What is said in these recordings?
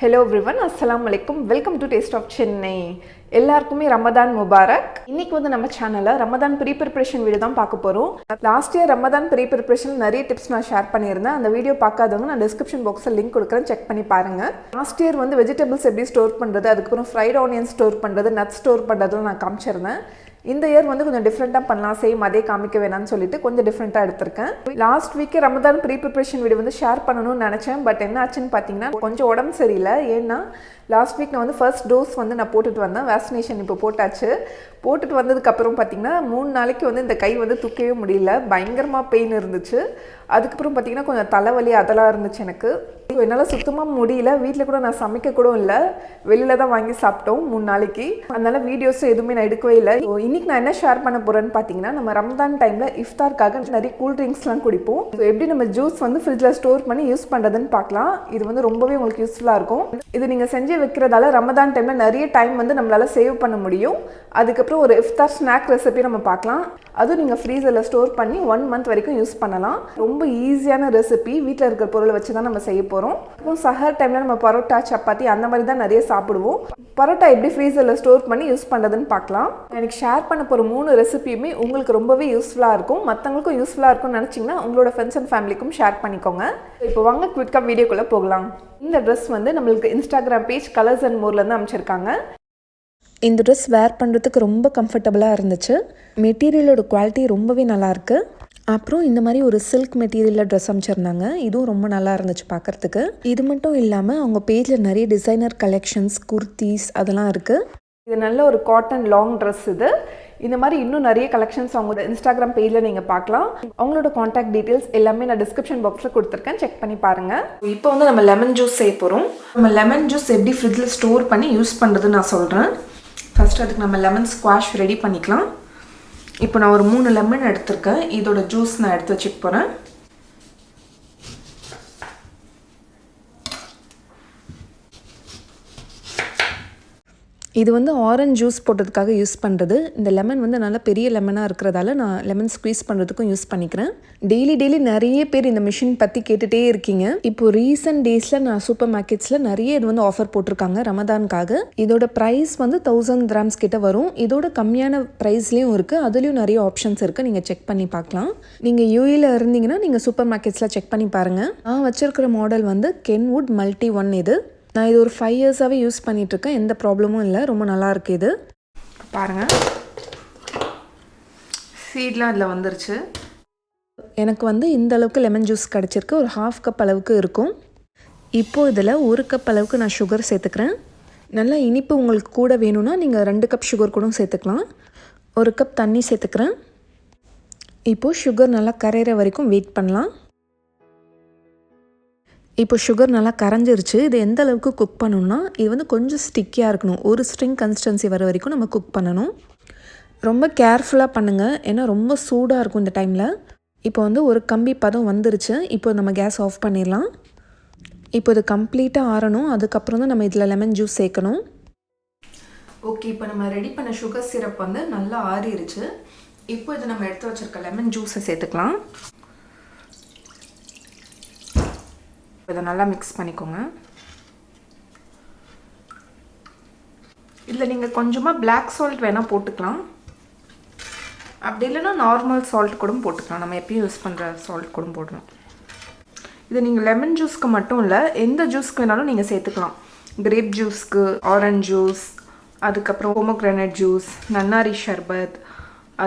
Hello everyone, Assalamu alaikum. Welcome to Taste of Chennai. எல்லாருக்குமே Ramadan Mubarak. இன்னைக்கு வந்து நம்ம சேனல்ல ரமதான் ப்ரீ ப்ரிப்பரேஷன் வீடியோ தான் பார்க்க போறோம். Last year Ramadan pre preparation நிறைய டிப்ஸ் நான் ஷேர் பண்ணியிருந்தேன். அந்த வீடியோ பார்க்காதவங்க நான் டிஸ்கிரிப்ஷன் பாக்ஸ்ல லிங்க் கொடுக்குறேன், செக் பண்ணி பாருங்க. லாஸ்ட் இயர் வந்து வெஜிடபிள்ஸ் எப்படி ஸ்டோர் பண்றது, அதுக்கப்புறம் ஃப்ரைட் ஆனியன் ஸ்டோர் பண்றது, நட் ஸ்டோர் பண்றதும் நான் காமிச்சிருந்தேன். இந்த இயர் வந்து கொஞ்சம் டிஃப்ரெண்ட்டாக பண்ணலாம், சேம் அதே காமிக்க வேணாம்னு சொல்லிட்டு கொஞ்சம் டிஃப்ரெண்ட்டாக எடுத்திருக்கேன். லாஸ்ட் வீக்கே ரமதான் ப்ரீ ப்ரிப்பரேஷன் வீடியோ வந்து ஷேர் பண்ணணும்னு நினச்சேன். பட் என்ன ஆச்சுன்னு பார்த்தீங்கன்னா கொஞ்சம் உடம்பு சரியில்லை. ஏன்னா லாஸ்ட் வீக் நான் வந்து ஃபர்ஸ்ட் டோஸ் வந்து நான் போட்டுட்டு வந்தேன். வேக்சினேஷன் இப்போ போட்டாச்சு. போட்டுட்டு வந்ததுக்கப்புறம் பார்த்தீங்கன்னா 3 நாளைக்கு வந்து இந்த கை வந்து தூக்கவே முடியல, பயங்கரமாக பெயின் இருந்துச்சு. அதுக்கப்புறம் பார்த்தீங்கன்னா கொஞ்சம் தலைவலி அதெல்லாம் இருந்துச்சு எனக்கு. என்னால் சுத்தமாக முடியல. வீட்டில் கூட நான் சமைக்க கூட இல்லை, வெளியில் தான் வாங்கி சாப்பிட்டோம் 3 நாளைக்கு. அதனால வீடியோஸும் எதுவுமே நான் எடுக்கவே இல்லை. இன்னைக்கு நான் என்ன ஷேர் பண்ண போகிறேன்னு பார்த்தீங்கன்னா, நம்ம ரம்ஜான் டைமில் இஃப்தார்க்காக நிறைய கூல் ட்ரிங்க்ஸ்லாம் குடிப்போம். ஸோ எப்படி நம்ம ஜூஸ் வந்து ஃப்ரிட்ஜில் ஸ்டோர் பண்ணி யூஸ் பண்ணுறதுன்னு பார்க்கலாம். இது வந்து ரொம்பவே உங்களுக்கு யூஸ்ஃபுல்லாக இருக்கும். இது நீங்கள் செஞ்சு வைக்கிறதால ரமதான் டைமில் நிறைய டைம் வந்து நம்மளால் சேவ் பண்ண முடியும். அதுக்கப்புறம் ஒரு இஃப்தார் ஸ்நாக் ரெசிபி நம்ம பார்க்கலாம். அதுவும் நீங்கள் ஃப்ரீசரில் ஸ்டோர் பண்ணி 1 மந்த் வரைக்கும் யூஸ் பண்ணலாம். ரொம்ப ஈஸியான ரெசிபி, வீட்டில் இருக்கிற பொருளை வச்சு தான் நம்ம செய்ய போகிறோம். அப்புறம் சஹர் டைமில் நம்ம பரோட்டா, சப்பாத்தி அந்த மாதிரி தான் நிறைய சாப்பிடுவோம். பரோட்டா எப்படி ஃப்ரீசரில் ஸ்டோர் பண்ணி யூஸ் பண்ணுறதுன்னு பார்க்கலாம். எனக்கு ஷேர் பண்ண போகிற 3 ரெசிபியுமே உங்களுக்கு ரொம்பவே யூஸ்ஃபுல்லாக இருக்கும். மற்றவங்களுக்கும் யூஸ்ஃபுல்லாக இருக்கும்னு நினச்சிங்கன்னா உங்களோட ஃப்ரெண்ட்ஸ் அண்ட் ஃபேமிலிக்கும் ஷேர் பண்ணிக்கோங்க. இப்போ வாங்க குவிக்காக வீடியோக்குள்ளே போகலாம். இந்த ட்ரெஸ் வந்து நம்மளுக்கு இன்ஸ்டாகிராம் பேஜ் கலர்ஸ் அண்ட் மோர்லேருந்து அமைச்சிருக்காங்க. இந்த ட்ரெஸ் வேர் பண்ணுறதுக்கு ரொம்ப கம்ஃபர்டபுளாக இருந்துச்சு. மெட்டீரியலோட குவாலிட்டி ரொம்பவே நல்லாயிருக்கு. அப்புறம் இந்த மாதிரி ஒரு சில்க் மெட்டீரியலில் ட்ரெஸ் அமைச்சிருந்தாங்க. இதுவும் ரொம்ப நல்லா இருந்துச்சு பார்க்குறதுக்கு. இது மட்டும் இல்லாமல் அவங்க பேஜில் நிறைய டிசைனர் கலெக்ஷன்ஸ், குர்த்திஸ் அதெல்லாம் இருக்குது. இது நல்ல ஒரு காட்டன் லாங் ட்ரெஸ். இது இந்த மாதிரி இன்னும் நிறைய கலெக்ஷன்ஸ் அவங்களோட இன்ஸ்டாகிராம் பேஜில் நீங்கள் பார்க்கலாம். அவங்களோட காண்டாக்ட் டீட்டெயில்ஸ் எல்லாமே நான் டிஸ்கிரிப்ஷன் பாக்ஸில் கொடுத்துருக்கேன், செக் பண்ணி பாருங்கள். இப்போ வந்து நம்ம லெமன் ஜூஸ் செய்ய போகிறோம். நம்ம லெமன் ஜூஸ் எப்படி ஃப்ரிட்ஜில் ஸ்டோர் பண்ணி யூஸ் பண்ணுறதுன்னு நான் சொல்கிறேன். ஃபஸ்ட்டு அதுக்கு நம்ம லெமன் ஸ்குவாஷ் ரெடி பண்ணிக்கலாம். இப்போ நான் ஒரு 3 லெமன் எடுத்திருக்கேன். இதோட ஜூஸ் நான் எடுத்து வச்சுக்க போகிறேன். இது வந்து ஆரஞ்ச் ஜூஸ் போட்டதுக்காக யூஸ் பண்ணுறது. இந்த லெமன் வந்து நல்லா பெரிய லெமனாக இருக்கிறதால நான் லெமன் ஸ்குவீஸ் பண்ணுறதுக்கும் யூஸ் பண்ணிக்கிறேன். டெய்லி நிறைய பேர் இந்த மிஷின் பற்றி கேட்டுகிட்டே இருக்கீங்க. இப்போ ரீசெண்ட் டேஸில் நான் சூப்பர் மார்க்கெட்ஸில் நிறைய இது வந்து ஆஃபர் போட்டிருக்காங்க ரமதானுக்காக. இதோட ப்ரைஸ் வந்து 1000 கிராம்ஸ் கிட்ட வரும். இதோட கம்மியான ப்ரைஸ்லேயும் இருக்குது, அதுலேயும் நிறைய ஆப்ஷன்ஸ் இருக்குது, நீங்கள் செக் பண்ணி பார்க்கலாம். நீங்கள் யூஏல இருந்தீங்கன்னா நீங்கள் சூப்பர் மார்க்கெட்ஸில் செக் பண்ணி பாருங்கள். நான் வச்சுருக்கிற மாடல் வந்து கென்வுட் மல்டி 1. இது நான் இது ஒரு 5 இயர்ஸாகவே யூஸ் பண்ணிகிட்ருக்கேன். எந்த ப்ராப்ளமும் இல்லை, ரொம்ப நல்லாயிருக்கு. இது பாருங்கள், சீட்லாம் அதில் வந்துருச்சு. எனக்கு வந்து இந்த அளவுக்கு லெமன் ஜூஸ் கிடச்சிருக்கு. ஒரு 1/2 கப் அளவுக்கு இருக்கும். இப்போது இதில் 1 கப் அளவுக்கு நான் சுகர் சேர்த்துக்கிறேன். நல்லா இனிப்பு உங்களுக்கு கூட வேணும்னா நீங்கள் 2 கப் சுகர் கூட சேர்த்துக்கலாம். 1 கப் தண்ணி சேர்த்துக்கிறேன். இப்போது சுகர் நல்லா கரையிற வரைக்கும் வெயிட் பண்ணலாம். இப்போ சுகர் நல்லா கரைஞ்சிருச்சு. இது எந்த அளவுக்கு குக் பண்ணணும்னா, இது வந்து கொஞ்சம் ஸ்டிக்கியாக இருக்கணும். ஒரு ஸ்ட்ரிங் கன்சிஸ்டன்சி வர வரைக்கும் நம்ம குக் பண்ணணும். ரொம்ப கேர்ஃபுல்லாக பண்ணுங்கள், ஏன்னா ரொம்ப சூடாக இருக்கும் இந்த டைமில். இப்போ வந்து ஒரு கம்பி பதம் வந்துருச்சு. இப்போ நம்ம கேஸ் ஆஃப் பண்ணிடலாம். இப்போ இது கம்ப்ளீட்டாக ஆறணும். அதுக்கப்புறம் தான் நம்ம இதில் லெமன் ஜூஸ் சேர்க்கணும். ஓகே, இப்போ நம்ம ரெடி பண்ண சுகர் சிரப் வந்து நல்லா ஆறிடுச்சு. இப்போ இது நம்ம எடுத்து வச்சுருக்க லெமன் ஜூஸை சேர்த்துக்கலாம். இதை நல்லா மிக்ஸ் பண்ணிக்கோங்க. இதில் நீங்கள் கொஞ்சமாக பிளாக் சால்ட் வேணால் போட்டுக்கலாம். அப்படி இல்லைன்னா நார்மல் சால்ட் கூட போட்டுக்கலாம். நம்ம எப்பயும் யூஸ் பண்ணுற சால்ட் கூட போடணும். இது நீங்கள் லெமன் ஜூஸ்க்கு மட்டும் இல்லை, எந்த ஜூஸ்க்கு வேணாலும் நீங்கள் சேர்த்துக்கலாம். கிரேப் ஜூஸ்க்கு, ஆரஞ்ச் ஜூஸ், அதுக்கப்புறம் பொமோக்ரானட் ஜூஸ், நன்னாரி ஷர்பத்,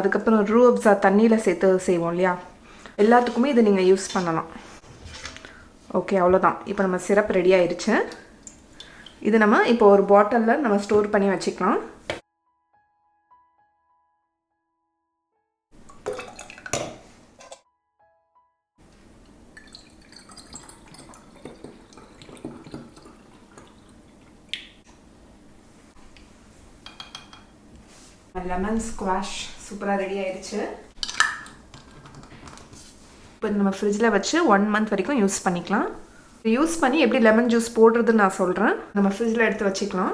அதுக்கப்புறம் ரூஅப்ஸா தண்ணியில் சேர்த்து செய்வோம் இல்லையா, எல்லாத்துக்குமே இதை நீங்கள் யூஸ் பண்ணலாம். ஓகே, அவ்வளோதான். இப்போ நம்ம சிரப் ரெடி ஆயிடுச்சு. இது நம்ம இப்போ ஒரு பாட்டிலில் நம்ம ஸ்டோர் பண்ணி வச்சுக்கலாம். லெமன் ஸ்குவாஷ் சூப்பராக ரெடி ஆயிடுச்சு. இப்போ நம்ம ஃப்ரிட்ஜில் வச்சு 1 மந்த் வரைக்கும் யூஸ் பண்ணிக்கலாம். யூஸ் பண்ணி எப்படி லெமன் ஜூஸ் போடுறதுன்னு நான் சொல்கிறேன். நம்ம ஃப்ரிட்ஜில் எடுத்து வச்சுக்கலாம்.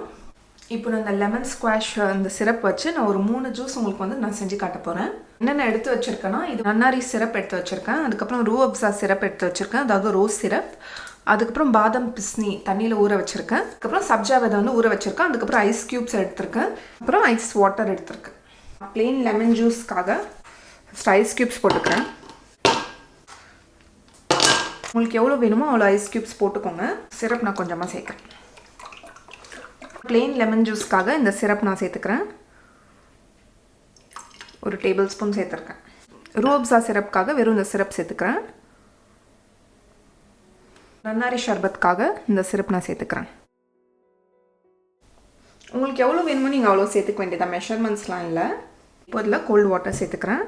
இப்போ நான் இந்த லெமன் ஸ்குவாஷ் அந்த சிரப் வச்சு நான் ஒரு 3 ஜூஸ் உங்களுக்கு வந்து நான் செஞ்சு காட்ட போகிறேன். என்னென்ன எடுத்து வச்சுருக்கேன்னா, இது நன்னாரி சிரப் எடுத்து வச்சுருக்கேன், அதுக்கப்புறம் ரூஅப்ஸா சிரப் எடுத்து வச்சுருக்கேன், அதாவது ரோஸ் சிரப், அதுக்கப்புறம் பாதாம் பிஸ்னி தண்ணியில் ஊற வச்சுருக்கேன். அதுக்கப்புறம் சப்ஜா விதை வந்து ஊற வச்சுருக்கேன். அதுக்கப்புறம் ஐஸ் க்யூப்ஸ் எடுத்திருக்கேன். அப்புறம் ஐஸ் வாட்டர் எடுத்திருக்கேன். ப்ளெயின் லெமன் ஜூஸ்க்காக ஃபஸ்ட் ஐஸ் க்யூப்ஸ் போட்டுக்கிறேன். உங்களுக்கு எவ்வளோ வேணுமோ அவ்வளோ ஐஸ் க்யூப்ஸ் போட்டுக்கோங்க. சிரப் நான் கொஞ்சமாக சேர்க்குறேன். ப்ளெயின் லெமன் ஜூஸ்க்காக இந்த சிரப் நான் சேர்த்துக்கிறேன். ஒரு டேபிள் ஸ்பூன் சேர்த்துருக்கேன். ரூஅப்ஸா சிரப்புக்காக வெறும் இந்த சிரப் சேர்த்துக்கிறேன். நன்னாரி ஷர்பத்துக்காக இந்த சிரப் நான் சேர்த்துக்கிறேன். உங்களுக்கு எவ்வளோ வேணுமோ நீங்கள் அவ்வளோ சேர்த்துக்க வேண்டியதான், மெஷர்மெண்ட்ஸ்லாம் இல்லை. இப்போ இதில் கோல்டு வாட்டர் சேர்த்துக்கிறேன்.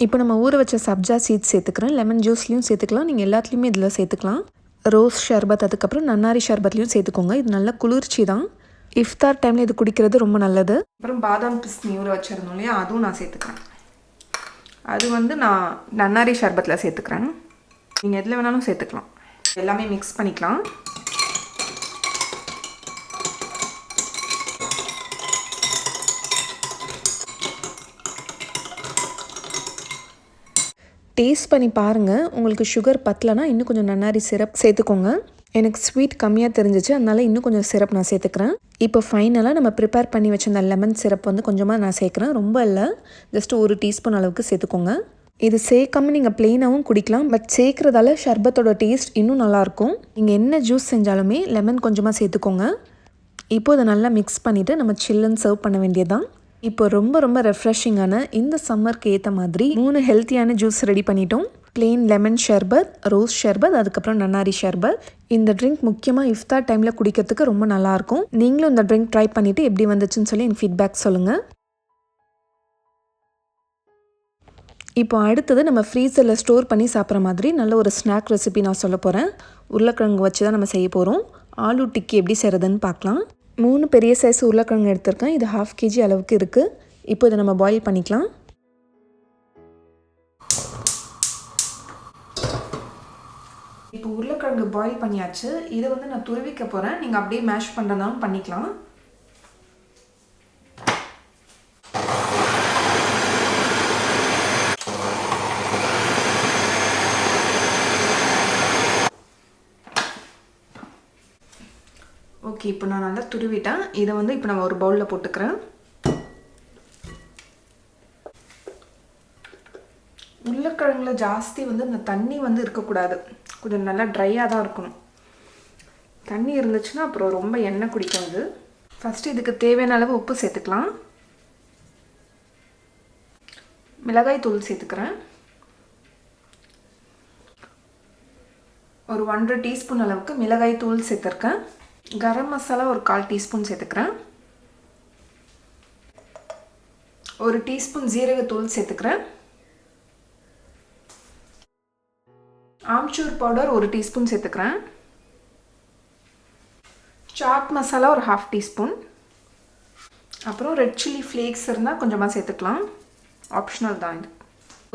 இப்போ நம்ம ஊற வச்ச சப்ஜா சீட்ஸ் சேர்த்துக்கிறேன். லெமன் ஜூஸ்லேயும் சேர்த்துக்கலாம், நீங்கள் எல்லாத்துலேயுமே இதில் சேர்த்துக்கலாம். ரோஸ் ஷர்பத் அதுக்கப்புறம் நன்னாரி ஷர்பத்லேயும் சேர்த்துக்கோங்க. இது நல்ல குளிர்ச்சி தான். இஃப்தார் டைமில் இது குடிக்கிறது ரொம்ப நல்லது. அப்புறம் பாதாம் பிஸ்னி ஊற வச்சிருந்தோம் இல்லையா, அதுவும் நான் சேர்த்துக்கிறேன். அது வந்து நான் நன்னாரி ஷர்பத்தில் சேர்த்துக்கிறேன். நீங்கள் எதில் வேணாலும் சேர்த்துக்கலாம். எல்லாமே மிக்ஸ் பண்ணிக்கலாம். டேஸ்ட் பண்ணி பாருங்கள். உங்களுக்கு சுகர் பத்தலைன்னா இன்னும் கொஞ்சம் நன்னாரி சிரப் சேர்த்துக்கோங்க. எனக்கு ஸ்வீட் கம்மியாக தெரிஞ்சிச்சு, அதனால் இன்னும் கொஞ்சம் சிரப் நான் சேர்த்துக்கிறேன். இப்போ ஃபைனலாக நம்ம ப்ரிப்பேர் பண்ணி வச்ச அந்த லெமன் சிரப் வந்து கொஞ்சமாக நான் சேர்க்குறேன். ரொம்ப இல்லை, ஜஸ்ட் 1 டீஸ்பூன் அளவுக்கு சேர்த்துக்கோங்க. இது சேர்க்காமல் நீங்கள் ப்ளெயினாகவும் குடிக்கலாம். பட் சேர்க்குறதால ஷர்பத்தோட டேஸ்ட் இன்னும் நல்லாயிருக்கும். நீங்கள் என்ன ஜூஸ் செஞ்சாலுமே லெமன் கொஞ்சமாக சேர்த்துக்கோங்க. இப்போ இதை நல்லா மிக்ஸ் பண்ணிவிட்டு நம்ம சில்லுன்னு சர்வ் பண்ண வேண்டியதுதான். இப்போ ரொம்ப ரெஃப்ரெஷிங்கான இந்த சம்மருக்கு ஏற்ற மாதிரி 3 ஹெல்த்தியான ஜூஸ் ரெடி பண்ணிட்டோம். Plain lemon sharbat, rose sharbat, அதுக்கப்புறம் நன்னாரி ஷர்பத். இந்த ட்ரிங்க் முக்கியமாக இஃப்தார் டைமில் குடிக்கிறதுக்கு ரொம்ப நல்லாயிருக்கும். நீங்களும் இந்த ட்ரிங்க் ட்ரை பண்ணிவிட்டு எப்படி வந்துச்சுன்னு சொல்லி எனக்கு ஃபீட்பேக் சொல்லுங்கள். இப்போ அடுத்தது நம்ம ஃப்ரீசரில் ஸ்டோர் பண்ணி சாப்பிட்ற மாதிரி நல்ல ஒரு ஸ்நாக் ரெசிபி நான் சொல்ல போகிறேன். உருளைக்கிழங்கு வச்சு தான் நம்ம செய்ய போகிறோம். ஆலு டிக்கி எப்படி செய்கிறதுன்னு பார்க்கலாம். 3 பெரிய சைஸ் உருளைக்கிழங்கு எடுத்திருக்கேன். இது 1/2 kg அளவுக்கு இருக்குது. இப்போ இதை நம்ம பாயில் பண்ணிக்கலாம். இப்போ உருளைக்கிழங்கு பாயில் பண்ணியாச்சு. இதை வந்து நான் துருவிக்க போகிறேன். நீங்கள் அப்படியே மேஷ் பண்ணுறதாலும் பண்ணிக்கலாம். ஓகே, இப்போ நான் நல்லா துருவிட்டேன். இதை வந்து இப்போ நம்ம ஒரு பவுலில் போட்டுக்கிறேன். உருளைக்கிழங்குல ஜாஸ்தி வந்து இந்த தண்ணி வந்து இருக்கக்கூடாது. கொஞ்சம் நல்லா ட்ரையாக தான் இருக்கணும். தண்ணி இருந்துச்சுன்னா அப்புறம் ரொம்ப எண்ணெய் குடிக்காது. ஃபஸ்ட்டு இதுக்கு தேவையான அளவு உப்பு சேர்த்துக்கலாம். மிளகாய் தூள் சேர்த்துக்கிறேன். ஒரு 1.5 டீஸ்பூன் அளவுக்கு மிளகாய் தூள் சேர்த்துருக்கேன். கரம் மசாலா ஒரு 1/4 டீஸ்பூன் சேர்த்துக்கிறேன். 1 டீஸ்பூன் ஜீரகத்தூள் சேர்த்துக்கிறேன். ஆம்ச்சூர் பவுடர் 1 டீஸ்பூன் சேர்த்துக்கிறேன். சாட் மசாலா ஒரு 1/2 டீஸ்பூன். அப்புறம் ரெட் சில்லி ஃப்ளேக்ஸ் இருந்தால் கொஞ்சமாக சேர்த்துக்கலாம், ஆப்ஷனல் தான் இது.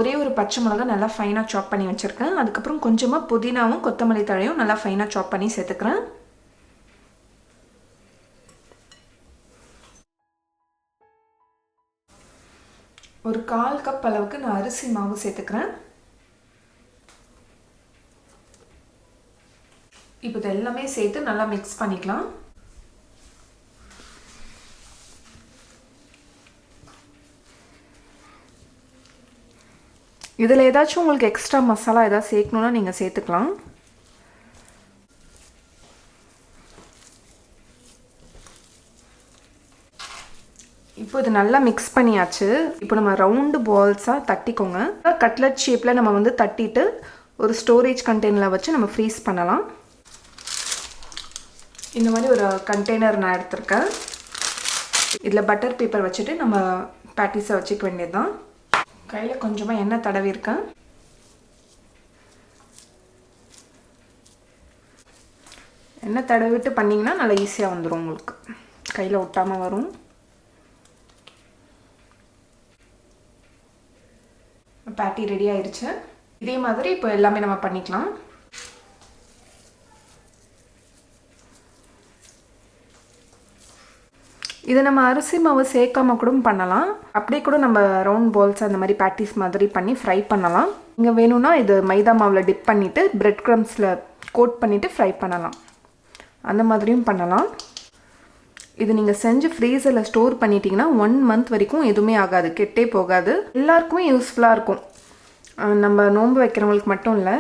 ஒரே ஒரு பச்சை மிளகா நல்லா ஃபைனாக சாப் பண்ணி வச்சுருக்கேன். அதுக்கப்புறம் கொஞ்சமாக புதினாவும் கொத்தமல்லி தழையும் நல்லா ஃபைனாக சாப் பண்ணி சேர்த்துக்கிறேன். ஒரு 1/4 கப் அளவுக்கு நான் அரிசி மாவு சேர்த்துக்கிறேன். இப்போ இது எல்லாமே சேர்த்து நல்லா மிக்ஸ் பண்ணிக்கலாம். இதில் ஏதாச்சும் உங்களுக்கு எக்ஸ்ட்ரா மசாலா ஏதாவது சேர்க்கணுன்னா நீங்கள் சேர்த்துக்கலாம். இப்போ இது நல்லா மிக்ஸ் பண்ணியாச்சு. இப்போ நம்ம ரவுண்டு பால்ஸாக தட்டிக்கோங்க. கட்லட் ஷேப்பில் நம்ம வந்து தட்டிட்டு ஒரு ஸ்டோரேஜ் கண்டெய்னரில் வச்சு நம்ம ஃப்ரீஸ் பண்ணலாம். இந்த மாதிரி ஒரு கண்டெய்னர் நான் எடுத்திருக்கேன். இதில் பட்டர் பேப்பர் வச்சுட்டு நம்ம பேட்டிஸை வச்சுக்க வேண்டியது தான். கையில் கொஞ்சமாக எண்ணெய் தடவிருக்கேன். எண்ணெய் தடவிட்டு பண்ணிங்கன்னா நல்லா ஈஸியாக வந்துடும், உங்களுக்கு கையில் ஒட்டாமல் வரும். பேட்டி ரெடி ஆயிடுச்சு. இதே மாதிரி இப்போ எல்லாமே நம்ம பண்ணிக்கலாம். இதை நம்ம அரிசி மாவு சேர்க்காம கூட பண்ணலாம். அப்படியே கூட நம்ம ரவுண்ட் பால்ஸ் அந்த மாதிரி பேட்டிஸ் மாதிரி பண்ணி ஃப்ரை பண்ணலாம். இங்கே வேணும்னா இது மைதா மாவில் டிப் பண்ணிவிட்டு பிரெட் க்ரம்ஸில் கோட் பண்ணிவிட்டு ஃப்ரை பண்ணலாம். அந்த மாதிரியும் பண்ணலாம். இது நீங்கள் செஞ்சு ஃப்ரீசரில் ஸ்டோர் பண்ணிட்டீங்கன்னா 1 மந்த் வரைக்கும் எதுவுமே ஆகாது, கெட்டே போகாது. எல்லாருக்குமே யூஸ்ஃபுல்லாக இருக்கும். நம்ம நோன்பு வைக்கிறவங்களுக்கு மட்டும் இல்லை.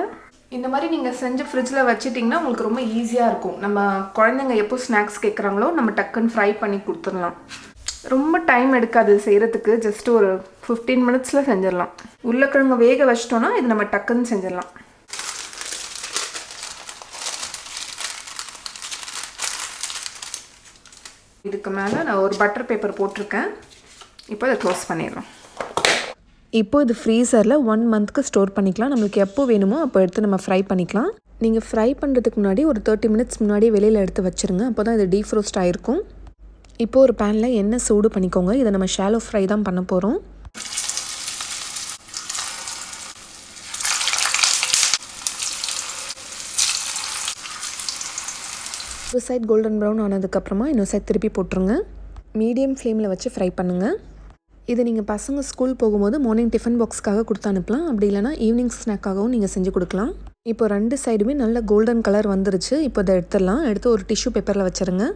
இந்த மாதிரி நீங்கள் செஞ்சு ஃப்ரிட்ஜில் வச்சுட்டிங்கன்னா உங்களுக்கு ரொம்ப ஈஸியாக இருக்கும். நம்ம குழந்தைங்க எப்போ ஸ்நாக்ஸ் கேட்குறாங்களோ நம்ம டக்குன்னு ஃப்ரை பண்ணி கொடுத்துடலாம். ரொம்ப டைம் எடுக்காது செய்கிறதுக்கு. ஜஸ்ட் ஒரு 15 மினிட்ஸில் செஞ்சிடலாம். உருளைக்கிழங்கு வேக வச்சிட்டோன்னா இது நம்ம டக்குன்னு செஞ்சிடலாம். இதுக்கு மேலே நான் ஒரு பட்டர் பேப்பர் போட்டிருக்கேன். இப்போ இதை க்ளோஸ் பண்ணிடலாம். இப்போது இது ஃப்ரீசரில் 1 மந்த்க்கு ஸ்டோர் பண்ணிக்கலாம். நம்மளுக்கு எப்போ வேணுமோ அப்போ எடுத்து நம்ம ஃப்ரை பண்ணிக்கலாம். நீங்கள் ஃப்ரை பண்ணுறதுக்கு முன்னாடி ஒரு 30 மினிட்ஸ் முன்னாடி வெளியில் எடுத்து வச்சுருங்க. அப்போ தான் இது டீஃப்ரோஸ்ட் ஆகிருக்கும். இப்போது ஒரு பேனில் எண்ணெய் சூடு பண்ணிக்கோங்க. இதை நம்ம ஷாலோ ஃப்ரை தான் பண்ண போகிறோம். ஒரு சைட் கோல்டன் ப்ரௌன் ஆனதுக்கப்புறமா இன்னொரு சைட் திருப்பி போட்டுருங்க. மீடியம் ஃப்ளேமில் வச்சு ஃப்ரை பண்ணுங்கள். இது நீங்கள் பசங்க ஸ்கூல் போகும்போது மார்னிங் டிஃபன் பாக்ஸ்க்காக கொடுத்து அனுப்பலாம். அப்படி இல்லைனா ஈவினிங் ஸ்நாக்காகவும் நீங்கள் செஞ்சு கொடுக்கலாம். இப்போ 2 சைடுமே நல்ல கோல்டன் கலர் வந்துருச்சு. இப்போ இதை எடுத்துடலாம். எடுத்து ஒரு டிஷ்யூ பேப்பரில் வச்சுருங்க.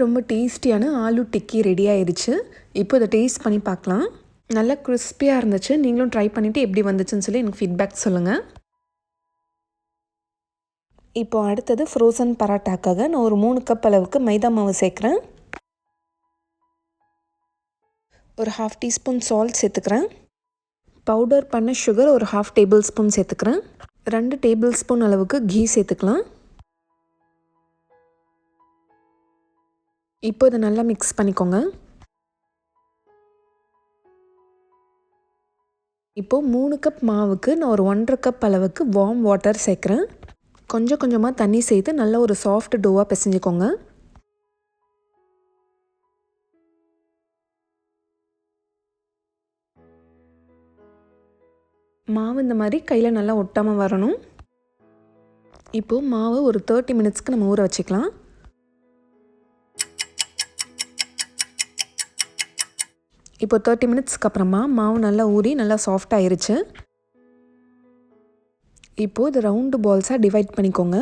ரொம்ப டேஸ்டியான ஆலு டிக்கி ரெடி ஆயிடுச்சு. இப்போ இதை டேஸ்ட் பண்ணி பார்க்கலாம். நல்லா கிறிஸ்பியாக இருந்துச்சு. நீங்களும் ட்ரை பண்ணிவிட்டு எப்படி வந்துச்சுன்னு சொல்லி எனக்கு ஃபீட்பேக் சொல்லுங்கள். இப்போ அடுத்தது ஃப்ரோசன் பராட்டாக்காக நான் ஒரு 3 கப் அளவுக்கு மைதா மாவு சேர்க்குறேன். ஒரு 1/2 டீஸ்பூன் சால்ட் சேர்த்துக்கிறேன். பவுடர் பண்ண சுகர் ஒரு 1/2 டேபிள் ஸ்பூன் சேர்த்துக்கிறேன். 2 டேபிள் ஸ்பூன் அளவுக்கு கீ சேர்த்துக்கலாம். இப்போ இதை நல்லா மிக்ஸ் பண்ணிக்கோங்க. இப்போது 3 கப் மாவுக்கு நான் ஒரு 1.5 கப் அளவுக்கு வார்ம் வாட்டர் சேர்க்குறேன். கொஞ்சம் கொஞ்சமாக தண்ணி சேர்த்து நல்லா ஒரு சாஃப்ட் டோவாக பிசைஞ்சிக்கோங்க. மாவு இந்த மாதிரி கையில் நல்லா ஒட்டாமல் வரணும். இப்போது மாவு ஒரு 30 மினிட்ஸ்க்கு நம்ம ஊற வச்சுக்கலாம். இப்போ 30 மினிட்ஸ்க்கு அப்புறமா மாவு நல்லா ஊறி நல்லா சாஃப்ட் ஆயிருச்சு. இப்போது இது ரவுண்டு பால்ஸாக டிவைட் பண்ணிக்கோங்க.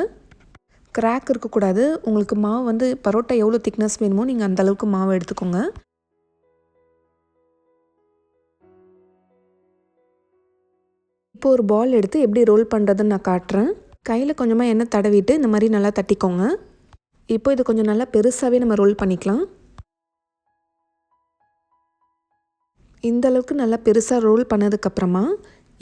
கிராக் இருக்கக்கூடாது. உங்களுக்கு மாவு வந்து பரோட்டா எவ்வளோ திக்னஸ் வேணுமோ நீங்கள் அந்தளவுக்கு மாவு எடுத்துக்கோங்க. இப்போ ஒரு பால் எடுத்து எப்படி ரோல் பண்ணுறதுன்னு நான் காட்டுறேன். கையில் கொஞ்சமாக எண்ணெய் தடவிட்டு இந்த மாதிரி நல்லா தட்டிக்கோங்க. இப்போ இது கொஞ்சம் நல்லா பெருசாகவே நம்ம ரோல் பண்ணிக்கலாம். இந்த அளவுக்கு நல்லா பெருசாக ரோல் பண்ணதுக்கப்புறமா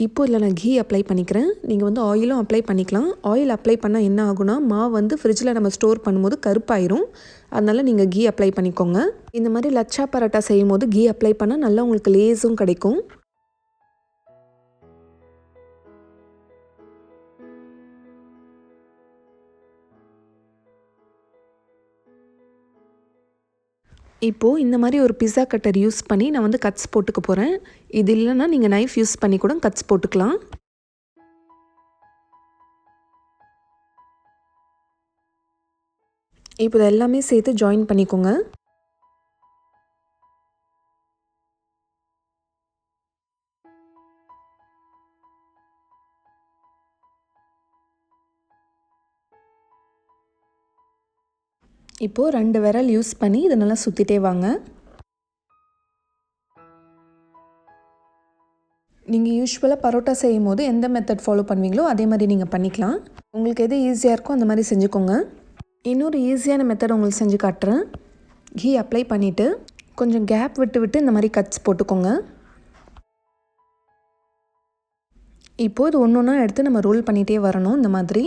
இப்போ இதில் நான் கீ அப்ளை பண்ணிக்கிறேன். நீங்கள் வந்து ஆயிலும் அப்ளை பண்ணிக்கலாம். ஆயில் அப்ளை பண்ணால் என்ன ஆகுனா மாவு வந்து ஃப்ரிட்ஜில் நம்ம ஸ்டோர் பண்ணும்போது கருப்பாயிரும். அதனால் நீங்கள் கீ அப்ளை பண்ணிக்கோங்க. இந்த மாதிரி லச்சா பரோட்டா செய்யும் போது கீ அப்ளை பண்ணால் நல்லா உங்களுக்கு லேஸும் கிடைக்கும். இப்போது இந்த மாதிரி ஒரு பிஸா கட்டர் யூஸ் பண்ணி நான் வந்து கட்ஸ் போட்டுக்க போகிறேன். இது இல்லைன்னா நீங்கள் நைஃப் யூஸ் பண்ணி கூட கட்ஸ் போட்டுக்கலாம். இப்போ இது எல்லாமே சேர்த்து ஜாயின் பண்ணிக்கோங்க. இப்போது 2 விரல் யூஸ் பண்ணி இதை நல்லா சுற்றிட்டே வாங்க. நீங்கள் யூஸ்வலாக பரோட்டா செய்யும் போது எந்த மெத்தட் ஃபாலோ பண்ணுவீங்களோ அதே மாதிரி நீங்கள் பண்ணிக்கலாம். உங்களுக்கு எது ஈஸியாக இருக்கோ அந்த மாதிரி செஞ்சுக்கோங்க. இன்னொரு ஈஸியான மெத்தட் உங்களுக்கு செஞ்சு காட்டுறேன். கீ அப்ளை பண்ணிவிட்டு கொஞ்சம் கேப் விட்டு இந்த மாதிரி கட்ஸ் போட்டுக்கோங்க. இப்போது இது ஒன்று ஒன்றா எடுத்து நம்ம ரோல் பண்ணிகிட்டே வரணும் இந்த மாதிரி.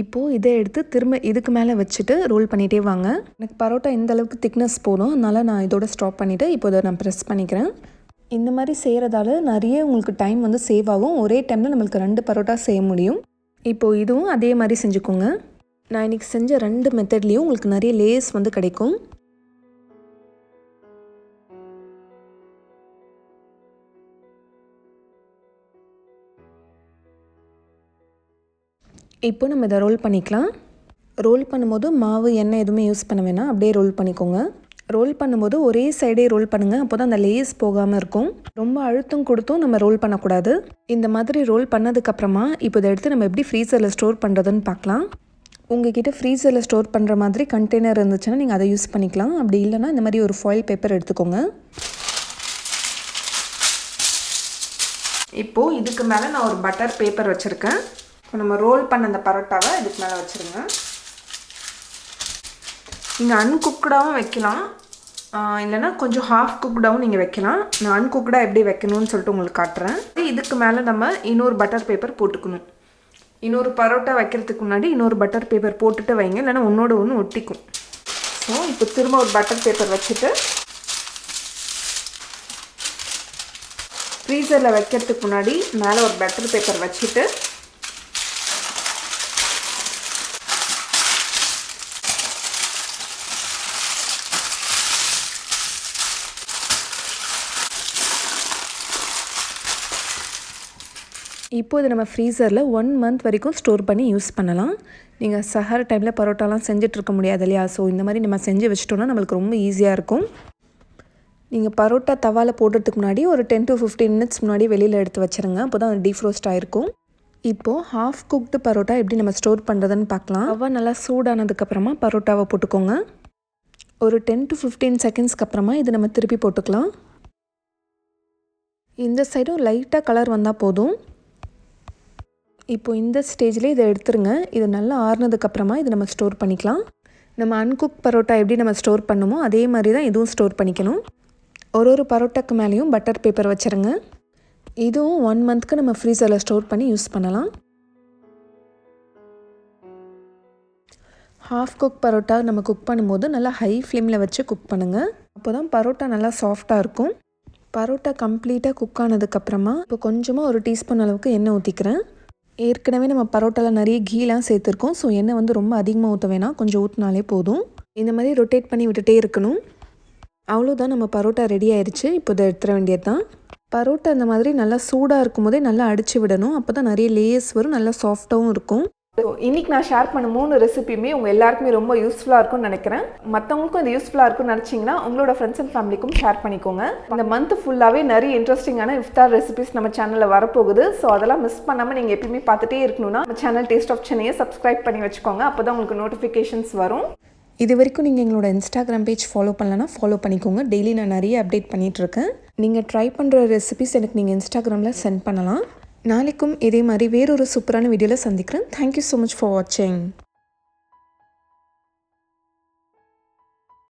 இப்போது இதை எடுத்து திரும்ப இதுக்கு மேலே வச்சுட்டு ரோல் பண்ணிகிட்டே வாங்க. எனக்கு பரோட்டா இந்த அளவுக்கு திக்னஸ் போதும். அதனால் நான் இதோட ஸ்டாப் பண்ணிவிட்டு இப்போ இதை நான் ப்ரெஸ் பண்ணிக்கிறேன். இந்த மாதிரி செய்கிறதால நிறைய உங்களுக்கு டைம் வந்து சேவ் ஆகும். ஒரே டைமில் நம்மளுக்கு 2 பரோட்டா செய்ய முடியும். இப்போது இதுவும் அதே மாதிரி செஞ்சுக்கோங்க. நான் இன்றைக்கி செஞ்ச 2 மெத்தட்லேயும் உங்களுக்கு நிறைய லேயர்ஸ் வந்து கிடைக்கும். இப்போ நம்ம இதை ரோல் பண்ணிக்கலாம். ரோல் பண்ணும்போது மாவு எண்ணெய் எதுவுமே யூஸ் பண்ண வேணாம், அப்படியே ரோல் பண்ணிக்கோங்க. ரோல் பண்ணும்போது ஒரே சைடே ரோல் பண்ணுங்கள், அப்போ தான் அந்த லேயர்ஸ் போகாமல் இருக்கும். ரொம்ப அழுத்தம் கொடுத்தும் நம்ம ரோல் பண்ணக்கூடாது. இந்த மாதிரி ரோல் பண்ணதுக்கப்புறமா இப்போ இதை எடுத்து நம்ம எப்படி ஃப்ரீசரில் ஸ்டோர் பண்ணுறதுன்னு பார்க்கலாம். உங்ககிட்ட ஃப்ரீசரில் ஸ்டோர் பண்ணுற மாதிரி கண்டெய்னர் இருந்துச்சுன்னா நீங்கள் அதை யூஸ் பண்ணிக்கலாம். அப்படி இல்லைனா இந்த மாதிரி ஒரு ஃபாயில் பேப்பர் எடுத்துக்கோங்க. இப்போது இதுக்கு மேலே நான் ஒரு பட்டர் பேப்பர் வச்சுருக்கேன். இப்போ நம்ம ரோல் பண்ண அந்த பரோட்டாவை இதுக்கு மேலே வச்சுருங்க. நீங்கள் அன்குக்டாகவும் வைக்கலாம், இல்லைனா கொஞ்சம் ஹாஃப் குக்டாகவும் நீங்கள் வைக்கலாம். நான் அன்குக்டாக எப்படி வைக்கணும்னு சொல்லிட்டு உங்களுக்கு காட்டுறேன். இதுக்கு மேலே நம்ம இன்னொரு பட்டர் பேப்பர் போட்டுக்கணும். இன்னொரு பரோட்டா வைக்கிறதுக்கு முன்னாடி இன்னொரு பட்டர் பேப்பர் போட்டுட்டு வைங்க, இல்லைனா ஒன்றோட ஒன்று ஒட்டிக்கும். ஸோ இப்போ திரும்ப ஒரு பட்டர் பேப்பர் வச்சுட்டு ஃப்ரீசரில் வைக்கிறதுக்கு முன்னாடி மேலே ஒரு பட்டர் பேப்பர் வச்சுட்டு இப்போது நம்ம ஃப்ரீசரில் 1 மந்த் வரைக்கும் ஸ்டோர் பண்ணி யூஸ் பண்ணலாம். நீங்கள் சஹர் டைமில் பரோட்டாலாம் செஞ்சிட்ருக்க முடியாது இல்லையா? ஸோ இந்த மாதிரி நம்ம செஞ்சு வச்சிட்டோன்னா நம்மளுக்கு ரொம்ப ஈஸியாக இருக்கும். நீங்கள் பரோட்டா தவாவில் போடுறதுக்கு முன்னாடி ஒரு 10 to 15 மினிட்ஸ் முன்னாடி வெளியில் எடுத்து வச்சுருங்க, அப்போ தான் அது டீஃப்ரோஸ்ட் ஆகிருக்கும். இப்போது ஹாஃப் குக்டு பரோட்டா எப்படி நம்ம ஸ்டோர் பண்ணுறதுன்னு பார்க்கலாம். தவா நல்லா சூடானதுக்கப்புறமா பரோட்டாவை போட்டுக்கோங்க. ஒரு 10 to 15 செகண்ட்ஸ்க்கு அப்புறமா இதை நம்ம திருப்பி போட்டுக்கலாம். இந்த சைடும் லைட்டாக கலர் வந்தால் போதும். இப்போ இந்த ஸ்டேஜ்லேயே இதை எடுத்துருங்க. இது நல்லா ஆறுனதுக்கப்புறமா இதை நம்ம ஸ்டோர் பண்ணிக்கலாம். நம்ம அன்குக் பரோட்டா எப்படி நம்ம ஸ்டோர் பண்ணுமோ அதே மாதிரி தான் இதுவும் ஸ்டோர் பண்ணிக்கணும். ஒரு பரோட்டாக்கு மேலேயும் பட்டர் பேப்பர் வச்சுருங்க. இதுவும் 1 மந்த்க்கு நம்ம ஃப்ரீசரில் ஸ்டோர் பண்ணி யூஸ் பண்ணலாம். ஹாஃப் குக் பரோட்டா நம்ம குக் பண்ணும்போது நல்லா ஹை ஃப்ளேமில் வச்சு குக் பண்ணுங்கள், அப்போ தான் பரோட்டா நல்லா சாஃப்டாக இருக்கும். பரோட்டா கம்ப்ளீட்டாக குக் ஆனதுக்கப்புறமா இப்போ கொஞ்சமாக ஒரு டீஸ்பூன் அளவுக்கு எண்ணெய் ஊற்றிக்கிறேன். ஏற்கனவே நம்ம பரோட்டாவில் நிறைய கீலாம் சேர்த்துருக்கோம். ஸோ எண்ணெய் வந்து ரொம்ப அதிகமாக ஊற்ற வேணாம், கொஞ்சம் ஊற்றினாலே போதும். இந்த மாதிரி ரொட்டேட் பண்ணி விட்டுட்டே இருக்கணும். அவ்வளோதான், நம்ம பரோட்டா ரெடி ஆயிடுச்சு. இப்போ இதை எடுத்துட வேண்டியது தான். பரோட்டா இந்த மாதிரி நல்லா சூடாக இருக்கும் போதே நல்லா அடித்து விடணும், அப்போ தான் நிறைய லேயர்ஸ் வரும், நல்லா சாஃப்டாகவும் இருக்கும். இன்றைக்கி நான் ஷேர் பண்ண 3 ரெசிபியுமே உங்கள் எல்லாருக்குமே ரொம்ப யூஸ்ஃபுல்லாக இருக்கும்னு நினைக்கிறேன். மற்றவங்களுக்கும் இது யூஸ்ஃபுல்லாக இருக்கும்னு நினச்சிங்கன்னா உங்களோட ஃப்ரெண்ட்ஸ் அண்ட் ஃபேமிலிக்கும் ஷேர் பண்ணிக்கோங்க. இந்த மந்த் ஃபுல்லாகவே நிறைய இன்ட்ரெஸ்டிங்கான இஃப்தார் ரெசிபிஸ் நம்ம சேனலில் வரப்போகுது. ஸோ அதெல்லாம் மிஸ் பண்ணாமல் நீங்கள் எப்பயுமே பார்த்துட்டே இருக்கணும்னா நம்ம சேனல் டேஸ்ட் ஆஃப் சென்னையை சப்ஸ்கிரைப் பண்ணி வச்சுக்கோங்க, அப்போ தான் உங்களுக்கு நோட்டிஃபிகேஷன்ஸ் வரும். இது வரைக்கும் நீங்கள் எங்களோட இன்ஸ்டாகிராம் பேஜ் ஃபாலோ பண்ணலன்னா ஃபாலோ பண்ணிக்கோங்க. டெய்லி நான் நிறைய அப்டேட் பண்ணிகிட்ருக்கேன். நீங்கள் ட்ரை பண்ணுற ரெசிபிஸ் எனக்கு நீங்கள் இன்ஸ்டாகிராமில் சென்ட் பண்ணலாம். நாளைக்கும் இதே மாதிரி வேறொரு சூப்பரான வீடியோவில் சந்திக்கிறேன். தேங்க்யூ ஸோ மச் ஃபார் வாட்சிங்.